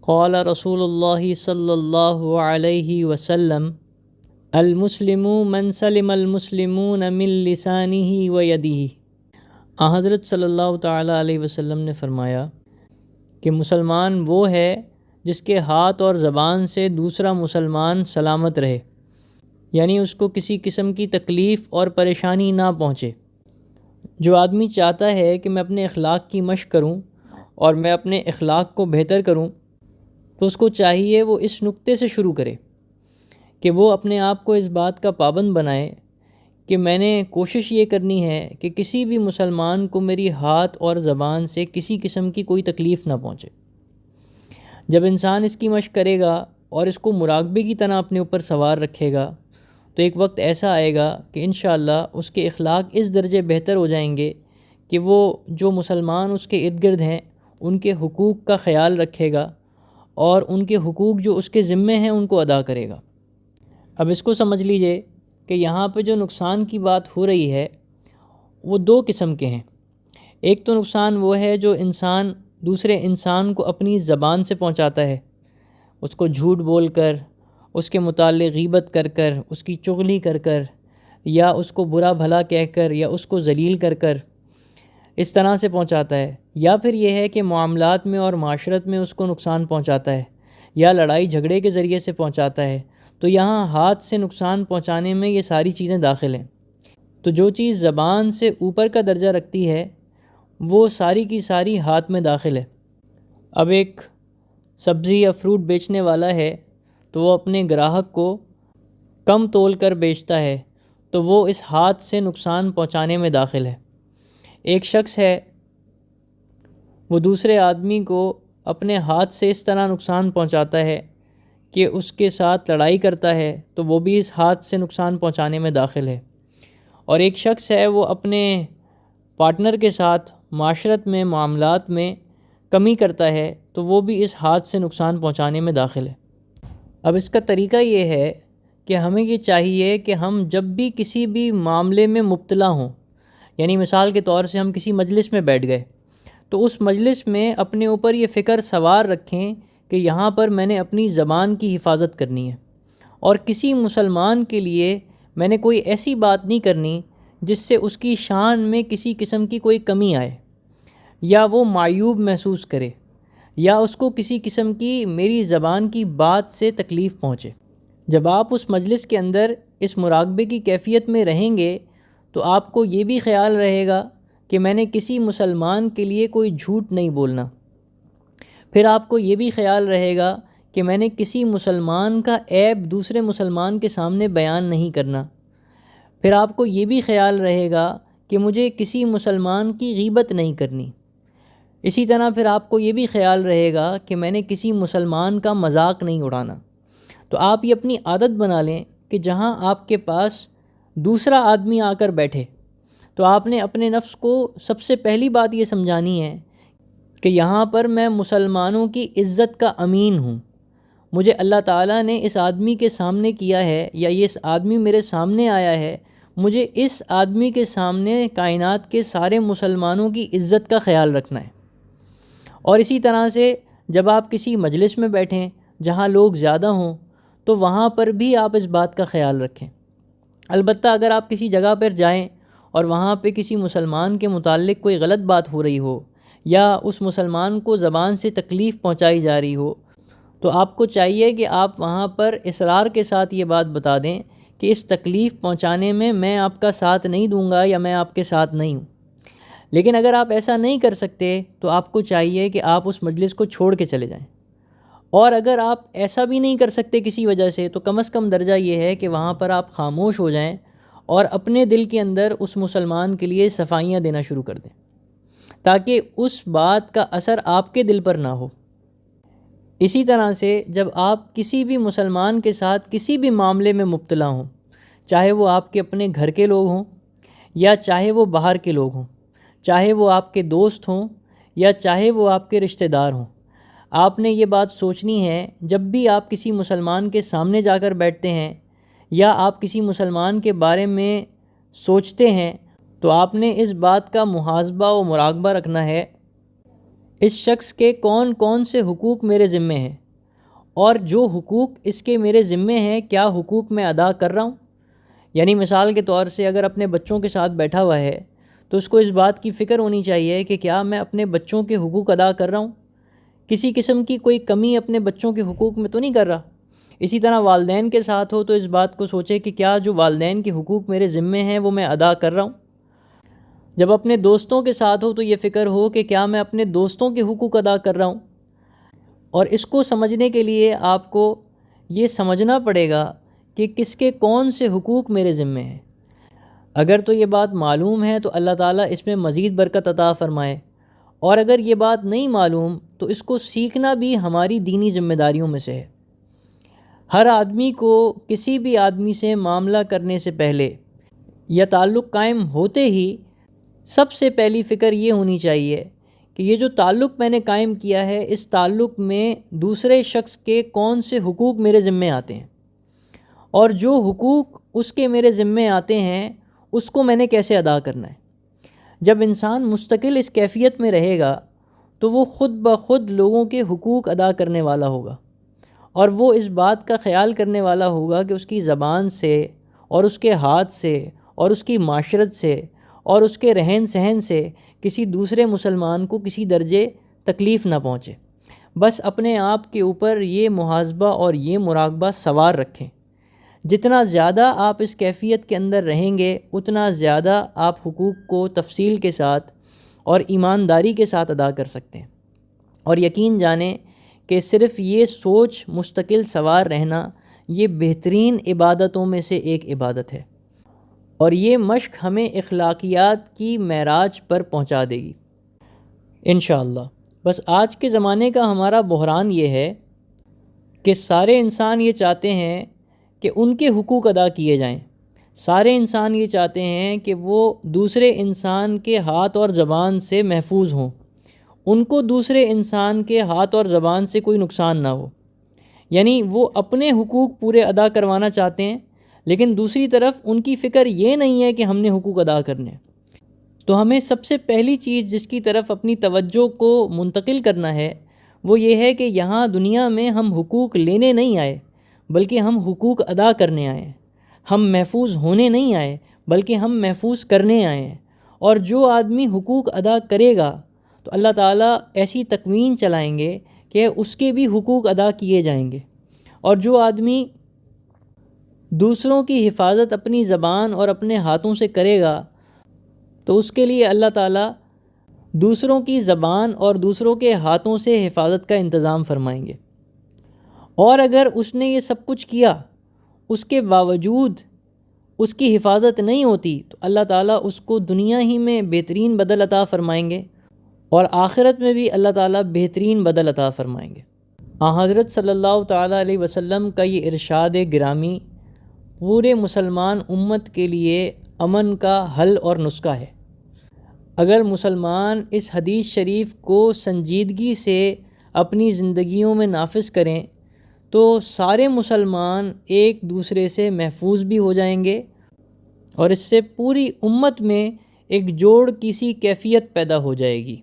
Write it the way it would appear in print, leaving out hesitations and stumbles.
قال رسول اللہ صلی اللہ علیہ وسلم المسلم من سلم المسلمون من لسانہ و یدہ۔ حضرت صلی اللہ تعالیٰ علیہ وسلم نے فرمایا کہ مسلمان وہ ہے جس کے ہاتھ اور زبان سے دوسرا مسلمان سلامت رہے، یعنی اس کو کسی قسم کی تکلیف اور پریشانی نہ پہنچے۔ جو آدمی چاہتا ہے کہ میں اپنے اخلاق کی مشق کروں اور میں اپنے اخلاق کو بہتر کروں، تو اس کو چاہیے وہ اس نقطے سے شروع کرے کہ وہ اپنے آپ کو اس بات کا پابند بنائے کہ میں نے کوشش یہ کرنی ہے کہ کسی بھی مسلمان کو میری ہاتھ اور زبان سے کسی قسم کی کوئی تکلیف نہ پہنچے۔ جب انسان اس کی مشق کرے گا اور اس کو مراقبے کی طرح اپنے اوپر سوار رکھے گا، تو ایک وقت ایسا آئے گا کہ انشاءاللہ اس کے اخلاق اس درجے بہتر ہو جائیں گے کہ وہ جو مسلمان اس کے ارد گرد ہیں ان کے حقوق کا خیال رکھے گا اور ان کے حقوق جو اس کے ذمے ہیں ان کو ادا کرے گا۔ اب اس کو سمجھ لیجئے کہ یہاں پہ جو نقصان کی بات ہو رہی ہے وہ دو قسم کے ہیں۔ ایک تو نقصان وہ ہے جو انسان دوسرے انسان کو اپنی زبان سے پہنچاتا ہے، اس کو جھوٹ بول کر، اس کے متعلق غیبت کر کر، اس کی چغلی کر کر، یا اس کو برا بھلا کہہ کر، یا اس کو ذلیل کر کر اس طرح سے پہنچاتا ہے۔ یا پھر یہ ہے کہ معاملات میں اور معاشرت میں اس کو نقصان پہنچاتا ہے، یا لڑائی جھگڑے کے ذریعے سے پہنچاتا ہے۔ تو یہاں ہاتھ سے نقصان پہنچانے میں یہ ساری چیزیں داخل ہیں۔ تو جو چیز زبان سے اوپر کا درجہ رکھتی ہے وہ ساری کی ساری ہاتھ میں داخل ہے۔ اب ایک سبزی یا فروٹ بیچنے والا ہے تو وہ اپنے گراہک کو کم تول کر بیچتا ہے، تو وہ اس ہاتھ سے نقصان پہنچانے میں داخل ہے۔ ایک شخص ہے وہ دوسرے آدمی کو اپنے ہاتھ سے اس طرح نقصان پہنچاتا ہے کہ اس کے ساتھ لڑائی کرتا ہے، تو وہ بھی اس ہاتھ سے نقصان پہنچانے میں داخل ہے۔ اور ایک شخص ہے وہ اپنے پارٹنر کے ساتھ معاشرت میں معاملات میں کمی کرتا ہے، تو وہ بھی اس ہاتھ سے نقصان پہنچانے میں داخل ہے۔ اب اس کا طریقہ یہ ہے کہ ہمیں یہ چاہیے کہ ہم جب بھی کسی بھی معاملے میں مبتلا ہوں، یعنی مثال کے طور سے ہم کسی مجلس میں بیٹھ گئے، تو اس مجلس میں اپنے اوپر یہ فکر سوار رکھیں کہ یہاں پر میں نے اپنی زبان کی حفاظت کرنی ہے، اور کسی مسلمان کے لیے میں نے کوئی ایسی بات نہیں کرنی جس سے اس کی شان میں کسی قسم کی کوئی کمی آئے، یا وہ معیوب محسوس کرے، یا اس کو کسی قسم کی میری زبان کی بات سے تکلیف پہنچے۔ جب آپ اس مجلس کے اندر اس مراقبے کی کیفیت میں رہیں گے تو آپ کو یہ بھی خیال رہے گا کہ میں نے کسی مسلمان کے لیے کوئی جھوٹ نہیں بولنا۔ پھر آپ کو یہ بھی خیال رہے گا کہ میں نے کسی مسلمان کا عیب دوسرے مسلمان کے سامنے بیان نہیں کرنا۔ پھر آپ کو یہ بھی خیال رہے گا کہ مجھے کسی مسلمان کی غیبت نہیں کرنی۔ اسی طرح پھر آپ کو یہ بھی خیال رہے گا کہ میں نے کسی مسلمان کا مذاق نہیں اڑانا۔ تو آپ یہ اپنی عادت بنا لیں کہ جہاں آپ کے پاس دوسرا آدمی آ کر بیٹھے تو آپ نے اپنے نفس کو سب سے پہلی بات یہ سمجھانی ہے کہ یہاں پر میں مسلمانوں کی عزت کا امین ہوں۔ مجھے اللہ تعالیٰ نے اس آدمی کے سامنے کیا ہے، یا یہ اس آدمی میرے سامنے آیا ہے، مجھے اس آدمی کے سامنے کائنات کے سارے مسلمانوں کی عزت کا خیال رکھنا ہے۔ اور اسی طرح سے جب آپ کسی مجلس میں بیٹھیں جہاں لوگ زیادہ ہوں تو وہاں پر بھی آپ اس بات کا خیال رکھیں۔ البتہ اگر آپ کسی جگہ پر جائیں اور وہاں پہ کسی مسلمان کے متعلق کوئی غلط بات ہو رہی ہو، یا اس مسلمان کو زبان سے تکلیف پہنچائی جا رہی ہو، تو آپ کو چاہیے کہ آپ وہاں پر اصرار کے ساتھ یہ بات بتا دیں کہ اس تکلیف پہنچانے میں آپ کا ساتھ نہیں دوں گا، یا میں آپ کے ساتھ نہیں ہوں۔ لیکن اگر آپ ایسا نہیں کر سکتے تو آپ کو چاہیے کہ آپ اس مجلس کو چھوڑ کے چلے جائیں۔ اور اگر آپ ایسا بھی نہیں کر سکتے کسی وجہ سے، تو کم از کم درجہ یہ ہے کہ وہاں پر آپ خاموش ہو جائیں اور اپنے دل کے اندر اس مسلمان کے لیے صفائیاں دینا شروع کر دیں، تاکہ اس بات کا اثر آپ کے دل پر نہ ہو۔ اسی طرح سے جب آپ کسی بھی مسلمان کے ساتھ کسی بھی معاملے میں مبتلا ہوں، چاہے وہ آپ کے اپنے گھر کے لوگ ہوں یا چاہے وہ باہر کے لوگ ہوں، چاہے وہ آپ کے دوست ہوں یا چاہے وہ آپ کے رشتہ دار ہوں، آپ نے یہ بات سوچنی ہے جب بھی آپ کسی مسلمان کے سامنے جا کر بیٹھتے ہیں یا آپ کسی مسلمان کے بارے میں سوچتے ہیں، تو آپ نے اس بات کا محاسبہ و مراقبہ رکھنا ہے اس شخص کے کون کون سے حقوق میرے ذمے ہیں، اور جو حقوق اس کے میرے ذمے ہیں کیا حقوق میں ادا کر رہا ہوں۔ یعنی مثال کے طور سے اگر اپنے بچوں کے ساتھ بیٹھا ہوا ہے تو اس کو اس بات کی فکر ہونی چاہیے کہ کیا میں اپنے بچوں کے حقوق ادا کر رہا ہوں، کسی قسم کی کوئی کمی اپنے بچوں کے حقوق میں تو نہیں کر رہا۔ اسی طرح والدین کے ساتھ ہو تو اس بات کو سوچے کہ کیا جو والدین کے حقوق میرے ذمے ہیں وہ میں ادا کر رہا ہوں۔ جب اپنے دوستوں کے ساتھ ہو تو یہ فکر ہو کہ کیا میں اپنے دوستوں کے حقوق ادا کر رہا ہوں۔ اور اس کو سمجھنے کے لیے آپ کو یہ سمجھنا پڑے گا کہ کس کے کون سے حقوق میرے ذمے ہیں۔ اگر تو یہ بات معلوم ہے تو اللہ تعالیٰ اس میں مزید برکت عطا فرمائے، اور اگر یہ بات نہیں معلوم تو اس کو سیکھنا بھی ہماری دینی ذمہ داریوں میں سے ہے۔ ہر آدمی کو کسی بھی آدمی سے معاملہ کرنے سے پہلے یا تعلق قائم ہوتے ہی سب سے پہلی فکر یہ ہونی چاہیے کہ یہ جو تعلق میں نے قائم کیا ہے اس تعلق میں دوسرے شخص کے کون سے حقوق میرے ذمے آتے ہیں، اور جو حقوق اس کے میرے ذمے آتے ہیں اس کو میں نے کیسے ادا کرنا ہے۔ جب انسان مستقل اس کیفیت میں رہے گا تو وہ خود بخود لوگوں کے حقوق ادا کرنے والا ہوگا، اور وہ اس بات کا خیال کرنے والا ہوگا کہ اس کی زبان سے اور اس کے ہاتھ سے اور اس کی معاشرت سے اور اس کے رہن سہن سے کسی دوسرے مسلمان کو کسی درجے تکلیف نہ پہنچے۔ بس اپنے آپ کے اوپر یہ محاسبہ اور یہ مراقبہ سوار رکھیں۔ جتنا زیادہ آپ اس کیفیت کے اندر رہیں گے اتنا زیادہ آپ حقوق کو تفصیل کے ساتھ اور ایمانداری کے ساتھ ادا کر سکتے ہیں۔ اور یقین جانیں کہ صرف یہ سوچ مستقل سوار رہنا یہ بہترین عبادتوں میں سے ایک عبادت ہے، اور یہ مشق ہمیں اخلاقیات کی معراج پر پہنچا دے گی انشاءاللہ۔ بس آج کے زمانے کا ہمارا بحران یہ ہے کہ سارے انسان یہ چاہتے ہیں کہ ان کے حقوق ادا کیے جائیں، سارے انسان یہ چاہتے ہیں کہ وہ دوسرے انسان کے ہاتھ اور زبان سے محفوظ ہوں، ان کو دوسرے انسان کے ہاتھ اور زبان سے کوئی نقصان نہ ہو۔ یعنی وہ اپنے حقوق پورے ادا کروانا چاہتے ہیں، لیکن دوسری طرف ان کی فکر یہ نہیں ہے کہ ہم نے حقوق ادا کرنے۔ تو ہمیں سب سے پہلی چیز جس کی طرف اپنی توجہ کو منتقل کرنا ہے وہ یہ ہے کہ یہاں دنیا میں ہم حقوق لینے نہیں آئے بلکہ ہم حقوق ادا کرنے آئے ہیں۔ ہم محفوظ ہونے نہیں آئے بلکہ ہم محفوظ کرنے آئے ہیں۔ اور جو آدمی حقوق ادا کرے گا تو اللہ تعالیٰ ایسی تکوین چلائیں گے کہ اس کے بھی حقوق ادا کیے جائیں گے۔ اور جو آدمی دوسروں کی حفاظت اپنی زبان اور اپنے ہاتھوں سے کرے گا تو اس کے لیے اللہ تعالیٰ دوسروں کی زبان اور دوسروں کے ہاتھوں سے حفاظت کا انتظام فرمائیں گے۔ اور اگر اس نے یہ سب کچھ کیا اس کے باوجود اس کی حفاظت نہیں ہوتی تو اللہ تعالیٰ اس کو دنیا ہی میں بہترین بدل عطا فرمائیں گے، اور آخرت میں بھی اللہ تعالیٰ بہترین بدل عطا فرمائیں گے۔ حضرت صلی اللہ تعالیٰ علیہ وسلم کا یہ ارشاد گرامی پورے مسلمان امت کے لیے امن کا حل اور نسخہ ہے۔ اگر مسلمان اس حدیث شریف کو سنجیدگی سے اپنی زندگیوں میں نافذ کریں تو سارے مسلمان ایک دوسرے سے محفوظ بھی ہو جائیں گے، اور اس سے پوری امت میں ایک جوڑ کی سی کیفیت پیدا ہو جائے گی۔